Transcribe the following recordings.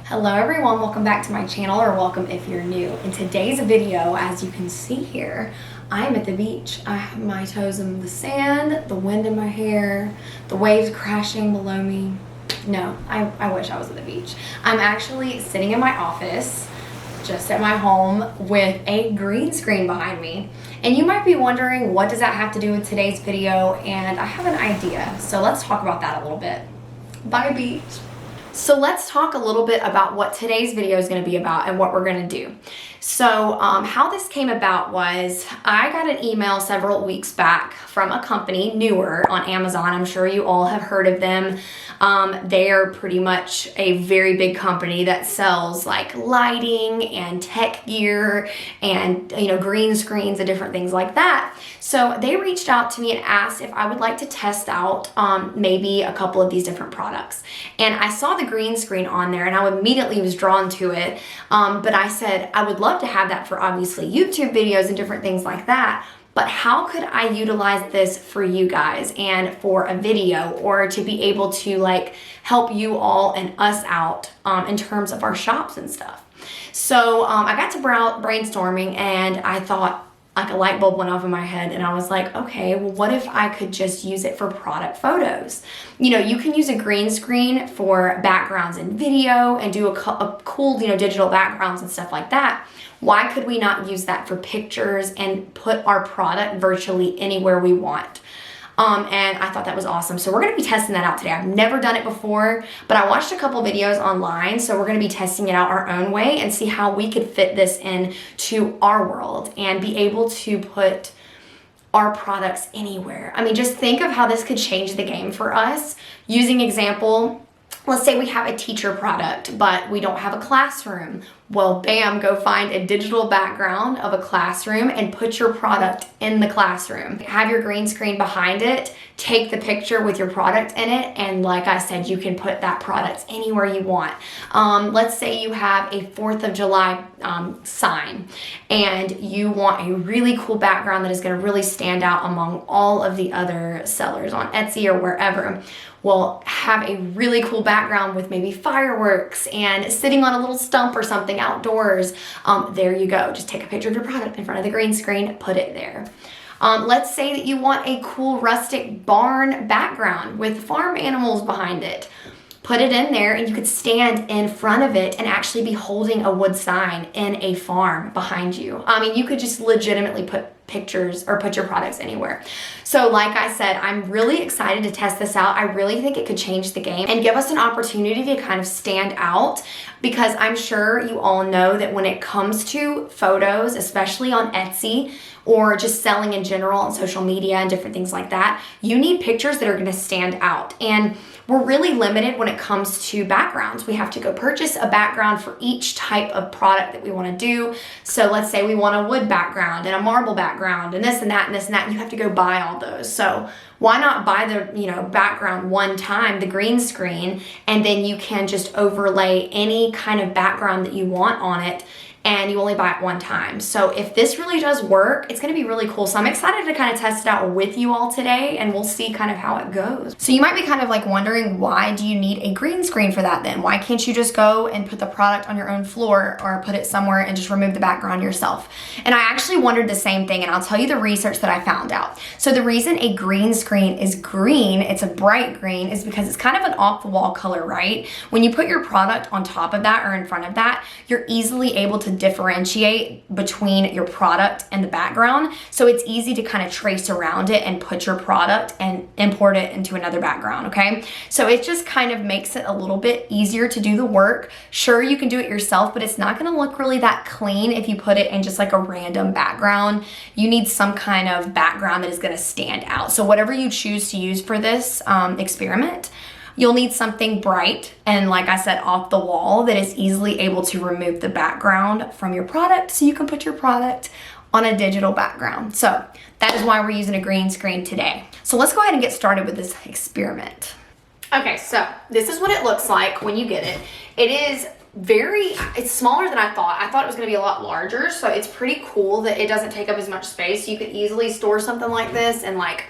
Hello everyone, welcome back to my channel, or welcome if you're new. In today's video, as you can see here, I'm at the beach. I have my toes in the sand, the wind in my hair, the waves crashing below me. No, I wish I was at the beach. I'm actually sitting in my office, just at my home, with a green screen behind me. And you might be wondering, what does that have to do with today's video? And I have an idea, so let's talk about that a little bit. Bye beach. So let's talk a little bit about what today's video is going to be about and what we're going to do. So how this came about was I got an email several weeks back from a company, Neewer, on Amazon. I'm sure you all have heard of them. They are pretty much a very big company that sells like lighting and tech gear and green screens and different things like that. So they reached out to me and asked if I would like to test out maybe a couple of these different products. And I saw the green screen on there and I immediately was drawn to it. But I said I would love to have that for obviously YouTube videos and different things like that. But how could I utilize this for you guys and for a video, or to be able to like help you all and us out in terms of our shops and stuff? So I got to brainstorming and I thought, like, a light bulb went off in my head and I was like, okay, well, what if I could just use it for product photos? You can use a green screen for backgrounds in video and do a cool, digital backgrounds and stuff like that. Why could we not use that for pictures and put our product virtually anywhere we want? And I thought that was awesome. So we're going to be testing that out today. I've never done it before, but I watched a couple videos online. So we're going to be testing it out our own way and see how we could fit this into our world and be able to put our products anywhere. I mean, just think of how this could change the game for us. Using example, let's say we have a teacher product, but we don't have a classroom. Well, bam, go find a digital background of a classroom and put your product in the classroom. Have your green screen behind it, take the picture with your product in it, and like I said, you can put that product anywhere you want. Let's say you have a 4th of July sign and you want a really cool background that is going to really stand out among all of the other sellers on Etsy or wherever. Well, have a really cool background with maybe fireworks and sitting on a little stump or something outdoors. There you go. Just take a picture of your product in front of the green screen, put it there. Let's say that you want a cool rustic barn background with farm animals behind it. Put it in there and you could stand in front of it and actually be holding a wood sign in a farm behind you. I mean, you could just legitimately put pictures or put your products anywhere. So like I said, I'm really excited to test this out. I really think it could change the game and give us an opportunity to kind of stand out, because I'm sure you all know that when it comes to photos, especially on Etsy or just selling in general on social media and different things like that, you need pictures that are going to stand out. And we're really limited when it comes to backgrounds. We have to go purchase a background for each type of product that we want to do. So let's say we want a wood background and a marble background and this and that and this and that. You have to go buy all those. So why not buy the background one time, the green screen, and then you can just overlay any kind of background that you want on it, and you only buy it one time. So if this really does work, it's gonna be really cool. So I'm excited to kind of test it out with you all today, and we'll see kind of how it goes. So you might be kind of like wondering, why do you need a green screen for that then? Why can't you just go and put the product on your own floor or put it somewhere and just remove the background yourself? And I actually wondered the same thing, and I'll tell you the research that I found out. So the reason a green screen is green, it's a bright green, is because it's kind of an off-the-wall color, right? When you put your product on top of that or in front of that, you're easily able to differentiate between your product and the background. So it's easy to kind of trace around it and put your product and import it into another background, okay? So it just kind of makes it a little bit easier to do the work. Sure, you can do it yourself, but it's not gonna look really that clean if you put it in just like a random background. You need some kind of background that is gonna stand out. So whatever you choose to use for this experiment, you'll need something bright and, like I said, off the wall that is easily able to remove the background from your product so you can put your product on a digital background. So that is why we're using a green screen today. So let's go ahead and get started with this experiment. Okay, so this is what it looks like when you get it. It's smaller than I thought. I thought it was gonna be a lot larger, so it's pretty cool that it doesn't take up as much space. You could easily store something like this in like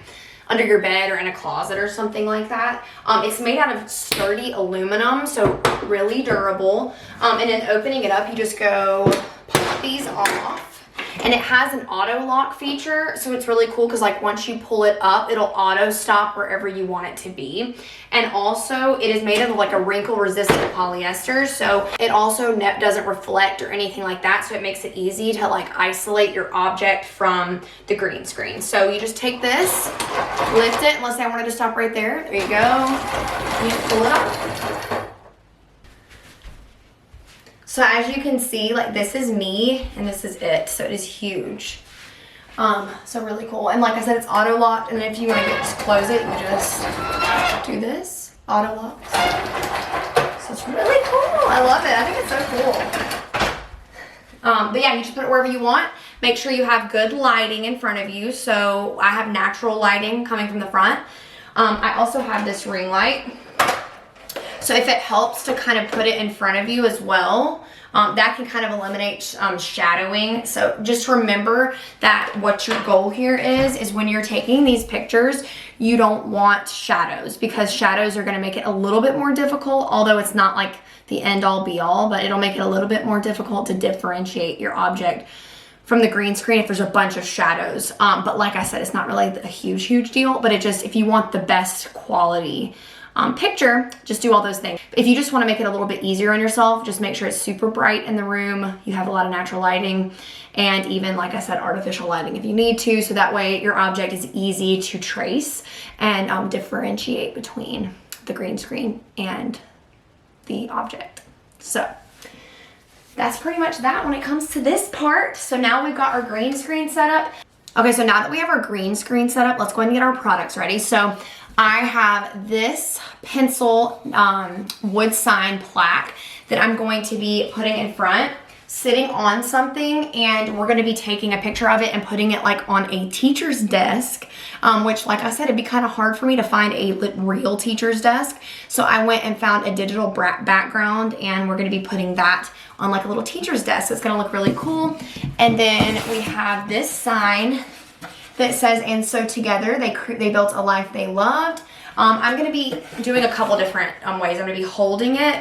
under your bed or in a closet or something like that. It's made out of sturdy aluminum, so really durable. And then opening it up, you just go pop these off. And it has an auto lock feature, so it's really cool because like once you pull it up, it'll auto stop wherever you want it to be. And also it is made of like a wrinkle resistant polyester, so it also doesn't reflect or anything like that, so it makes it easy to like isolate your object from the green screen. So you just take this, lift it, unless I wanted to stop right there. There you go. You just pull it up. So as you can see, like this is me and this is it. So it is huge. So really cool. And like I said, it's auto locked. And if you want to just close it, you just do this, auto lock. So it's really cool. I love it. I think it's so cool. But yeah, you just put it wherever you want. Make sure you have good lighting in front of you. So I have natural lighting coming from the front. I also have this ring light. So if it helps to kind of put it in front of you as well, that can kind of eliminate shadowing. So just remember that what your goal here is when you're taking these pictures, you don't want shadows, because shadows are going to make it a little bit more difficult, although it's not like the end all be all, but it'll make it a little bit more difficult to differentiate your object from the green screen if there's a bunch of shadows. But like I said, it's not really a huge deal, but it just, if you want the best quality picture, just do all those things. If you just want to make it a little bit easier on yourself, just make sure it's super bright in the room. You have a lot of natural lighting, and even, like I said, artificial lighting if you need to, so that way your object is easy to trace and differentiate between the green screen and the object. So that's pretty much that when it comes to this part. So now we've got our green screen set up. Okay, so now that we have our green screen set up, let's go ahead and get our products ready. So I have this pencil wood sign plaque that I'm going to be putting in front, sitting on something, and we're going to be taking a picture of it and putting it like on a teacher's desk, which, like I said, it'd be kind of hard for me to find a real teacher's desk. So I went and found a digital background, and we're going to be putting that on like a little teacher's desk. So it's going to look really cool. And then we have this sign that says, "And so together they built a life they loved." I'm going to be doing a couple different ways. I'm going to be holding it,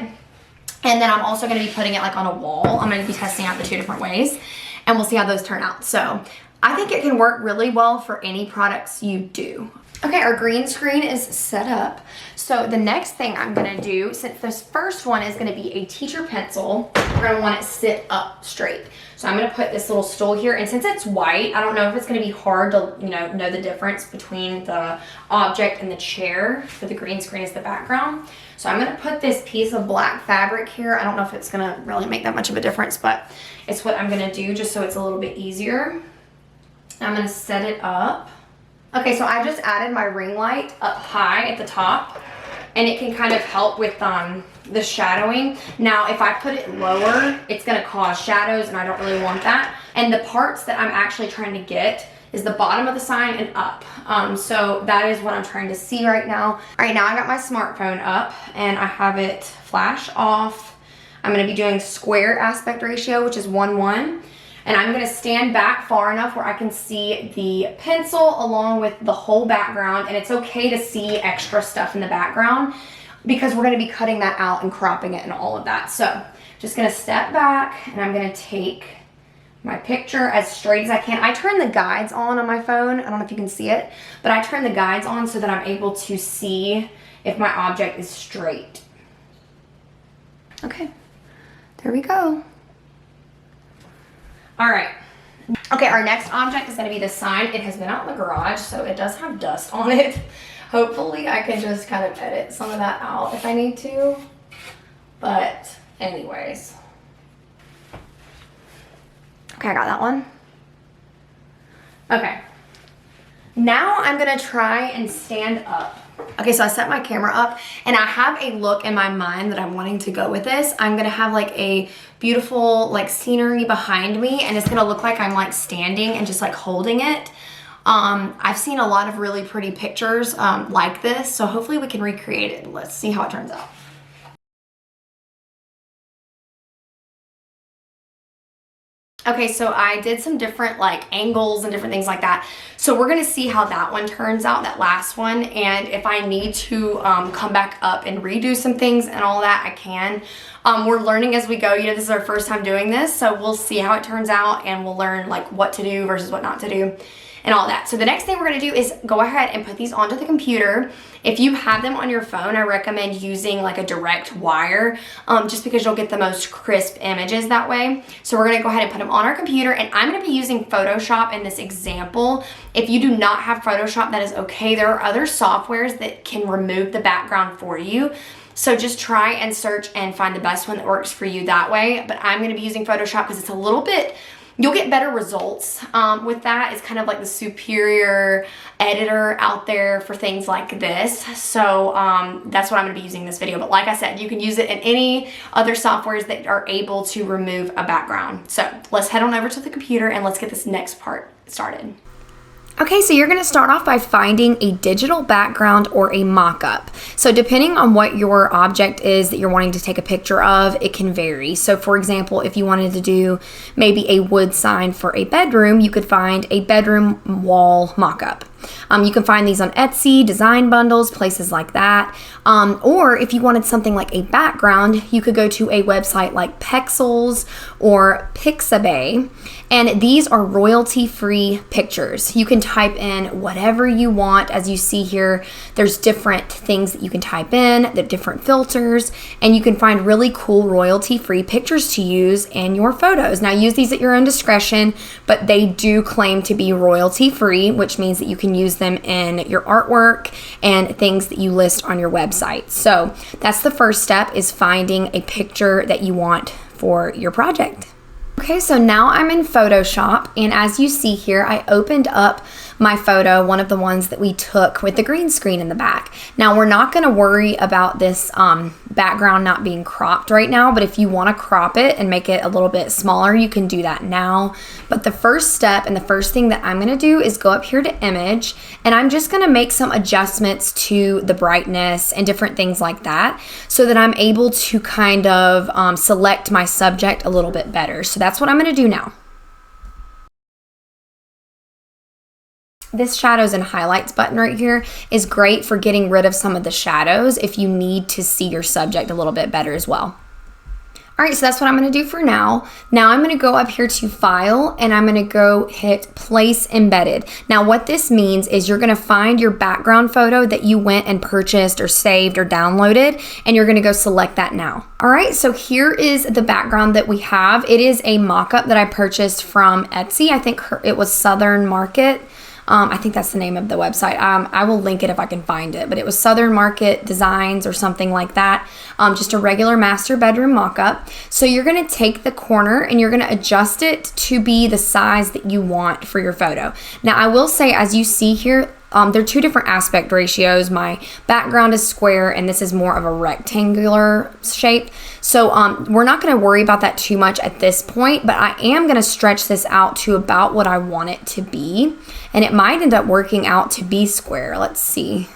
and then I'm also going to be putting it like on a wall. I'm going to be testing out the two different ways, and we'll see how those turn out. So I think it can work really well for any products you do. Okay, our green screen is set up. So the next thing I'm gonna do, since this first one is gonna be a teacher pencil, we're gonna want it sit up straight. So I'm gonna put this little stool here, and since it's white, I don't know if it's gonna be hard to know the difference between the object and the chair, but the green screen is the background. So I'm gonna put this piece of black fabric here. I don't know if it's gonna really make that much of a difference, but it's what I'm gonna do just so it's a little bit easier. I'm gonna set it up. Okay, so I just added my ring light up high at the top, and it can kind of help with the shadowing. Now, if I put it lower, it's gonna cause shadows, and I don't really want that. And the parts that I'm actually trying to get is the bottom of the sign and up. So that is what I'm trying to see right now. All right, now I got my smartphone up, and I have it flash off. I'm gonna be doing square aspect ratio, which is 1:1. And I'm gonna stand back far enough where I can see the pencil along with the whole background, and it's okay to see extra stuff in the background because we're gonna be cutting that out and cropping it and all of that. So just gonna step back, and I'm gonna take my picture as straight as I can. I turn the guides on my phone. I don't know if you can see it, but I turn the guides on so that I'm able to see if my object is straight. Okay, there we go. All right. Okay, our next object is gonna be the sign. It has been out in the garage, so it does have dust on it. Hopefully I can just kind of edit some of that out if I need to. But anyways. Okay, I got that one. Okay. Now I'm gonna try and stand up. Okay, so I set my camera up, and I have a look in my mind that I'm wanting to go with this. I'm gonna have like a beautiful like scenery behind me, and it's gonna look like I'm like standing and just like holding it. I've seen a lot of really pretty pictures like this, so hopefully we can recreate it. Let's see how it turns out. Okay, so I did some different like angles and different things like that. So we're gonna see how that one turns out, that last one. And if I need to come back up and redo some things and all that, I can. We're learning as we go. You know, this is our first time doing this, so we'll see how it turns out and we'll learn like what to do versus what not to do and all that. So the next thing we're gonna do is go ahead and put these onto the computer. If you have them on your phone, I recommend using like a direct wire, just because you'll get the most crisp images that way. So we're gonna go ahead and put them on our computer, and I'm gonna be using Photoshop in this example. If you do not have Photoshop, that is okay. There are other softwares that can remove the background for you. So just try and search and find the best one that works for you that way. But I'm gonna be using Photoshop because it's a little bit, you'll get better results with that. It's kind of like the superior editor out there for things like this. So that's what I'm gonna be using in this video. But like I said, you can use it in any other softwares that are able to remove a background. So let's head on over to the computer and let's get this next part started. Okay, so you're gonna start off by finding a digital background or a mock-up. So depending on what your object is that you're wanting to take a picture of, it can vary. So for example, if you wanted to do maybe a wood sign for a bedroom, you could find a bedroom wall mock-up. You can find these on Etsy, design bundles, places like that. Or if you wanted something like a background, you could go to a website like Pexels or Pixabay. And these are royalty-free pictures. You can type in whatever you want. As you see here, there's different things that you can type in, the different filters, and you can find really cool royalty-free pictures to use in your photos. Now use these at your own discretion, but they do claim to be royalty-free, which means that you can use them in your artwork and things that you list on your website. So that's the first step, is finding a picture that you want for your project. Okay, so now I'm in Photoshop, and as you see here, I opened up my photo, one of the ones that we took with the green screen in the back. Now, we're not gonna worry about this background not being cropped right now, but if you wanna crop it and make it a little bit smaller, you can do that now. But the first step and the first thing that I'm gonna do is go up here to image, and I'm just gonna make some adjustments to the brightness and different things like that so that I'm able to kind of select my subject a little bit better. So that's what I'm gonna do now. This shadows and highlights button right here is great for getting rid of some of the shadows if you need to see your subject a little bit better as well. All right, so that's what I'm gonna do for now. Now I'm gonna go up here to File, and I'm gonna go hit Place Embedded. Now what this means is you're gonna find your background photo that you went and purchased or saved or downloaded, and you're gonna go select that now. All right, so here is the background that we have. It is a mock-up that I purchased from Etsy. I think it was Southern Market. I think that's the name of the website. I will link it if I can find it, but it was Southern Market Designs or something like that. Just a regular master bedroom mock-up. So you're gonna take the corner and you're gonna adjust it to be the size that you want for your photo. Now I will say, as you see here, there are two different aspect ratios. My background is square and this is more of a rectangular shape. So we're not gonna worry about that too much at this point, but I am gonna stretch this out to about what I want it to be. And it might end up working out to be square. Let's see.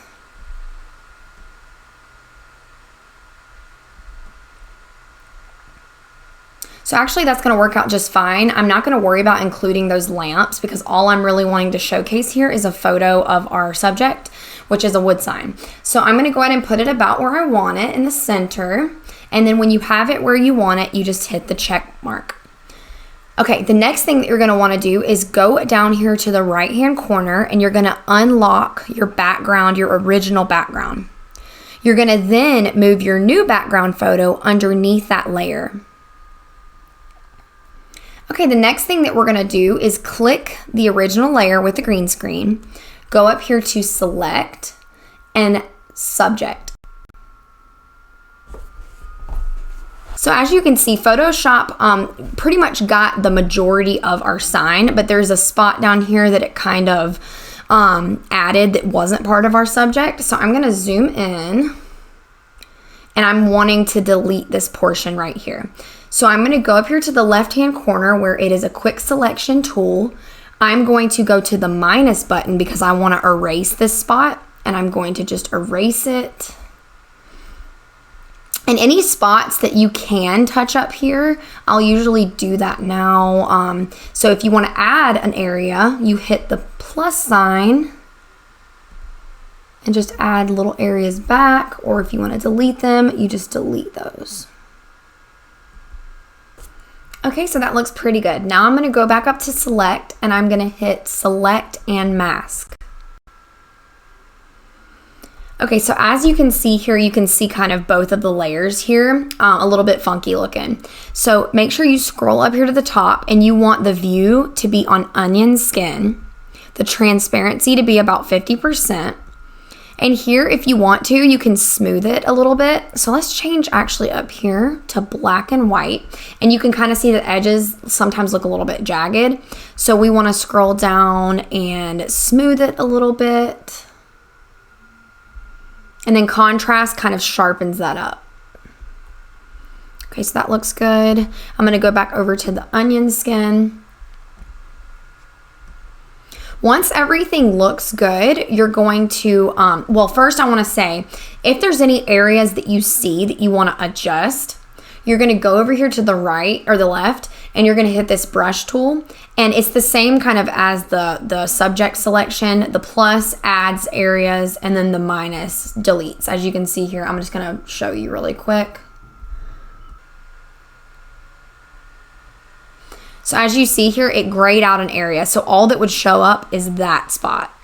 So actually that's gonna work out just fine. I'm not gonna worry about including those lamps because all I'm really wanting to showcase here is a photo of our subject, which is a wood sign. So I'm gonna go ahead and put it about where I want it in the center. And then when you have it where you want it, you just hit the check mark. Okay, the next thing that you're gonna wanna do is go down here to the right-hand corner and you're gonna unlock your background, your original background. You're gonna then move your new background photo underneath that layer. Okay, the next thing that we're gonna do is click the original layer with the green screen, go up here to Select and Subject. So as you can see, Photoshop pretty much got the majority of our sign, but there's a spot down here that it kind of added that wasn't part of our subject. So I'm gonna zoom in and I'm wanting to delete this portion right here. So I'm gonna go up here to the left-hand corner where it is a quick selection tool. I'm going to go to the minus button because I wanna erase this spot, and I'm going to just erase it. And any spots that you can touch up here, I'll usually do that now. So if you want to add an area, you hit the plus sign and just add little areas back, or if you want to delete them, you just delete those. Okay, so that looks pretty good. Now I'm going to go back up to select, and I'm going to hit select and mask. Okay, so as you can see here, you can see kind of both of the layers here, a little bit funky looking. So make sure you scroll up here to the top, and you want the view to be on onion skin, the transparency to be about 50%. And here, if you want to, you can smooth it a little bit. So let's change actually up here to black and white. And you can kind of see the edges sometimes look a little bit jagged. So we want to scroll down and smooth it a little bit. And then contrast kind of sharpens that up. Okay, so that looks good. I'm going to go back over to the onion skin. Once everything looks good, you're going to, well, first I want to say, if there's any areas that you see that you want to adjust, you're going to go over here to the right or the left, and you're going to hit this brush tool. And it's the same kind of as the subject selection. The plus adds areas, and then the minus deletes. As you can see here, I'm just going to show you really quick. So as you see here, it grayed out an area. So all that would show up is that spot.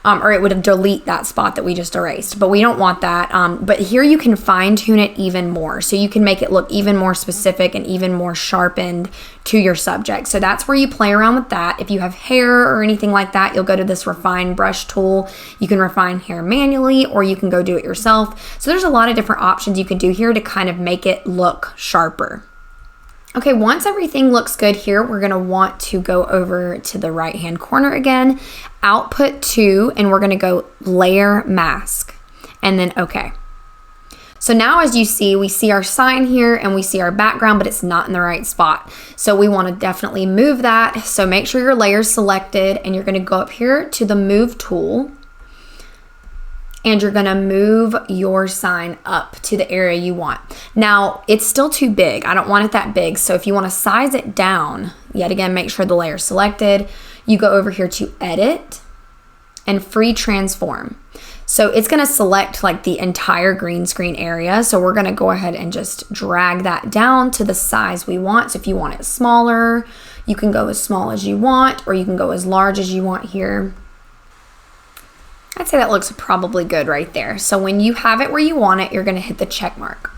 Or it would delete that spot that we just erased. But we don't want that. But here you can fine tune it even more. So you can make it look even more specific and even more sharpened to your subject. So that's where you play around with that. If you have hair or anything like that, you'll go to this refine brush tool. You can refine hair manually, or you can go do it yourself. So there's a lot of different options you can do here to kind of make it look sharper. Okay, once everything looks good here, we're going to want to go over to the right-hand corner again, output 2, and we're going to go layer mask, and then okay. So now as you see, we see our sign here and we see our background, but it's not in the right spot. So we want to definitely move that. So make sure your layer is selected, and you're going to go up here to the move tool. And you're gonna move your sign up to the area you want. Now, it's still too big. I don't want it that big. So if you wanna size it down, yet again, make sure the layer is selected. You go over here to edit and free transform. So it's gonna select like the entire green screen area. So we're gonna go ahead and just drag that down to the size we want. So if you want it smaller, you can go as small as you want, or you can go as large as you want here. I'd say that looks probably good right there. So when you have it where you want it, you're going to hit the check mark.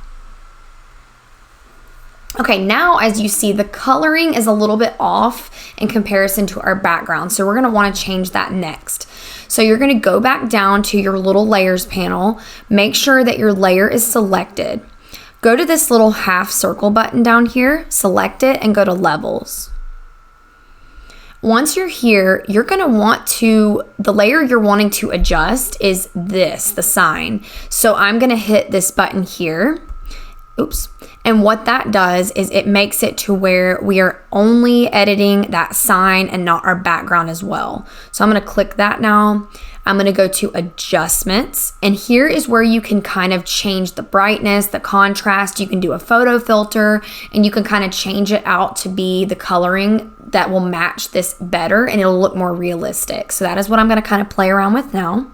Okay, now as you see, the coloring is a little bit off in comparison to our background. So we're going to want to change that next. So you're going to go back down to your little layers panel. Make sure that your layer is selected. Go to this little half circle button down here, select it, and go to levels. Once you're here, you're going to want to, the layer you're wanting to adjust is this, the sign. So I'm going to hit this button here. Oops. And what that does is it makes it to where we are only editing that sign and not our background as well. So I'm going to click that now. I'm going to go to adjustments, and here is where you can kind of change the brightness, the contrast. You can do a photo filter, and you can kind of change it out to be the coloring that will match this better, and it'll look more realistic. So that is what I'm going to kind of play around with now.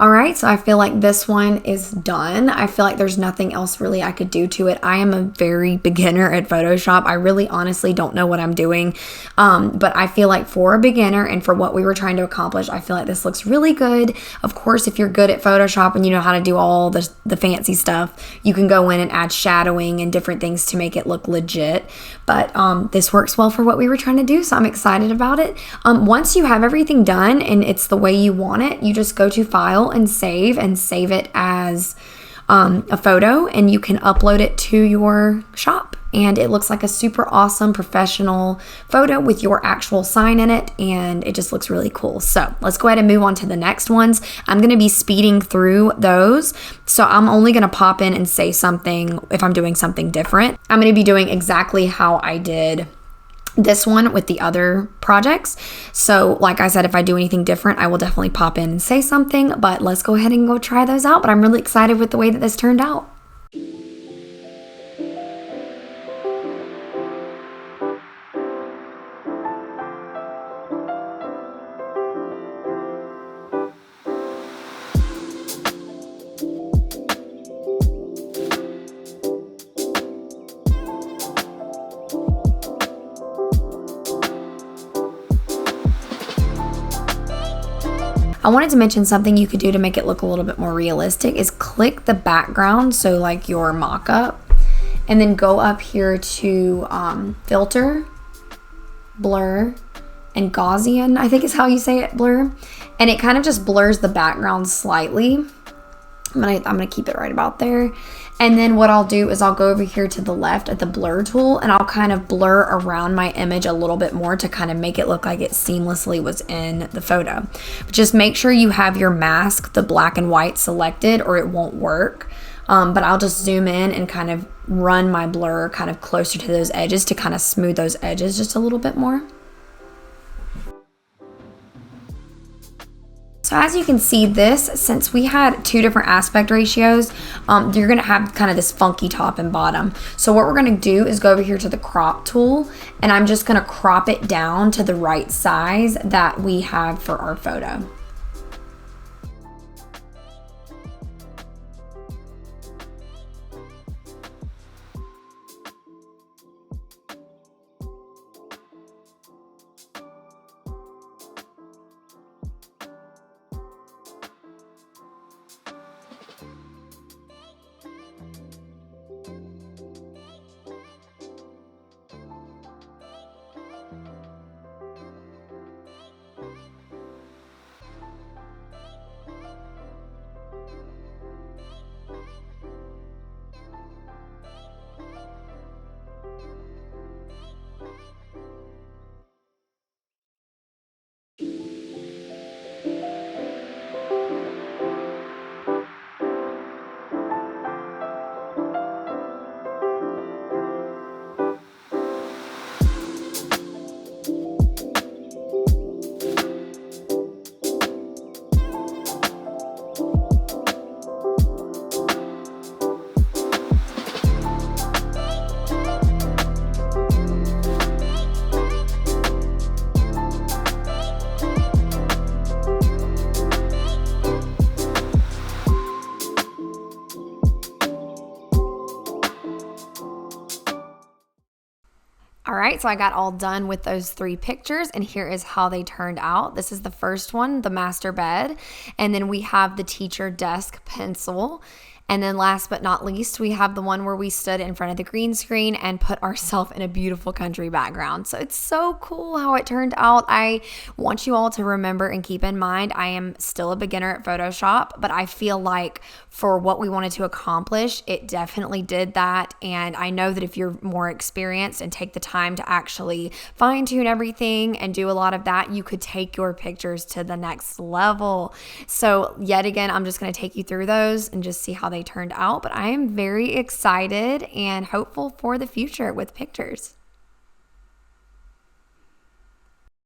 All right, so I feel like this one is done. I feel like there's nothing else really I could do to it. I am a very beginner at Photoshop. I really honestly don't know what I'm doing, but I feel like for a beginner and for what we were trying to accomplish, I feel like this looks really good. Of course, if you're good at Photoshop and you know how to do all the fancy stuff, you can go in and add shadowing and different things to make it look legit. But this works well for what we were trying to do, so I'm excited about it. Once you have everything done and it's the way you want it, you just go to File and save it as a photo, and you can upload it to your shop, and it looks like a super awesome professional photo with your actual sign in it, and it just looks really cool. So let's go ahead and move on to the next ones. I'm going to be speeding through those, so I'm only going to pop in and say something if I'm doing something different. I'm going to be doing exactly how I did this one with the other projects. So like I said, if I do anything different, I will definitely pop in and say something, but let's go ahead and go try those out. But I'm really excited with the way that this turned out. I wanted to mention something you could do to make it look a little bit more realistic is click the background, so like your mock-up, and then go up here to filter, blur, and Gaussian, I think is how you say it, blur. And it kind of just blurs the background slightly. I'm gonna keep it right about there. And then what I'll do is I'll go over here to the left at the blur tool, and I'll kind of blur around my image a little bit more to kind of make it look like it seamlessly was in the photo. But just make sure you have your mask, the black and white, selected, or it won't work. But I'll just zoom in and kind of run my blur kind of closer to those edges to kind of smooth those edges just a little bit more. So as you can see, this, since we had 2 different aspect ratios, you're gonna have kind of this funky top and bottom. So what we're gonna do is go over here to the crop tool, and I'm just gonna crop it down to the right size that we have for our photo. All right, so I got all done with those 3 pictures, and here is how they turned out. This is the first one, the master bed, and then we have the teacher desk pencil. And then last but not least, we have the one where we stood in front of the green screen and put ourselves in a beautiful country background. So it's so cool how it turned out. I want you all to remember and keep in mind, I am still a beginner at Photoshop, but I feel like for what we wanted to accomplish, it definitely did that. And I know that if you're more experienced and take the time to actually fine tune everything and do a lot of that, you could take your pictures to the next level. So yet again, I'm just going to take you through those and just see how they turned out. But I am very excited and hopeful for the future with pictures.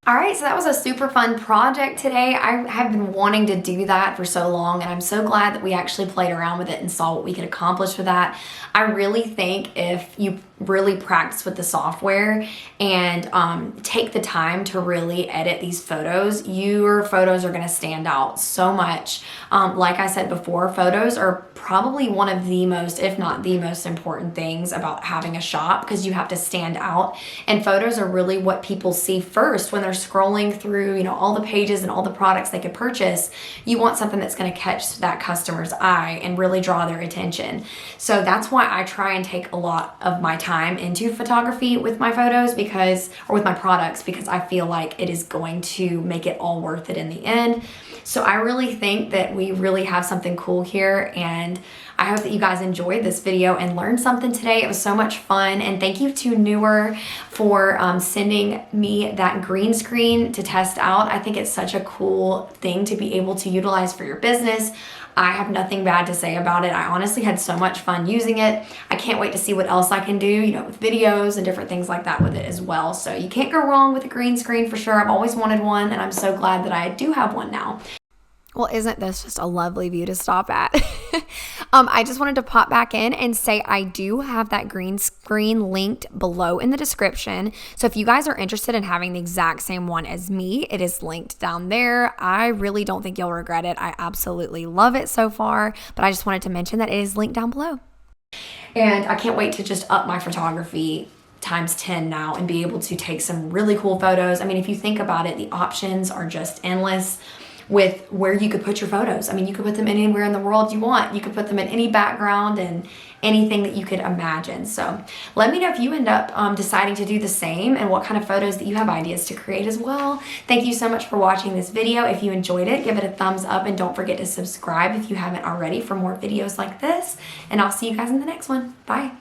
All right, so that was a super fun project today. I have been wanting to do that for so long, and I'm so glad that we actually played around with it and saw what we could accomplish with that. I really think if you really practice with the software and take the time to really edit these photos, your photos are gonna stand out so much. Like I said before, photos are probably one of the most, if not the most important things about having a shop, because you have to stand out, and photos are really what people see first when they're scrolling through, you know, all the pages and all the products they could purchase. You want something that's going to catch that customer's eye and really draw their attention. So that's why I try and take a lot of my time into photography with my photos, because, or with my products, because I feel like it is going to make it all worth it in the end. So I really think that we really have something cool here, and I hope that you guys enjoyed this video and learned something today. It was so much fun. And thank you to Neewer for sending me that green screen to test out. I think it's such a cool thing to be able to utilize for your business. I have nothing bad to say about it. I honestly had so much fun using it. I can't wait to see what else I can do, you know, with videos and different things like that with it as well. So you can't go wrong with a green screen for sure. I've always wanted one, and I'm so glad that I do have one now. Well, isn't this just a lovely view to stop at? I just wanted to pop back in and say I do have that green screen linked below in the description. So if you guys are interested in having the exact same one as me, it is linked down there. I really don't think you'll regret it. I absolutely love it so far, but I just wanted to mention that it is linked down below. And I can't wait to just up my photography times 10 now and be able to take some really cool photos. I mean, if you think about it, the options are just endless with where you could put your photos. I mean, you could put them anywhere in the world you want. You could put them in any background and anything that you could imagine. So let me know if you end up deciding to do the same and what kind of photos that you have ideas to create as well. Thank you so much for watching this video. If you enjoyed it, give it a thumbs up and don't forget to subscribe if you haven't already for more videos like this. And I'll see you guys in the next one. Bye.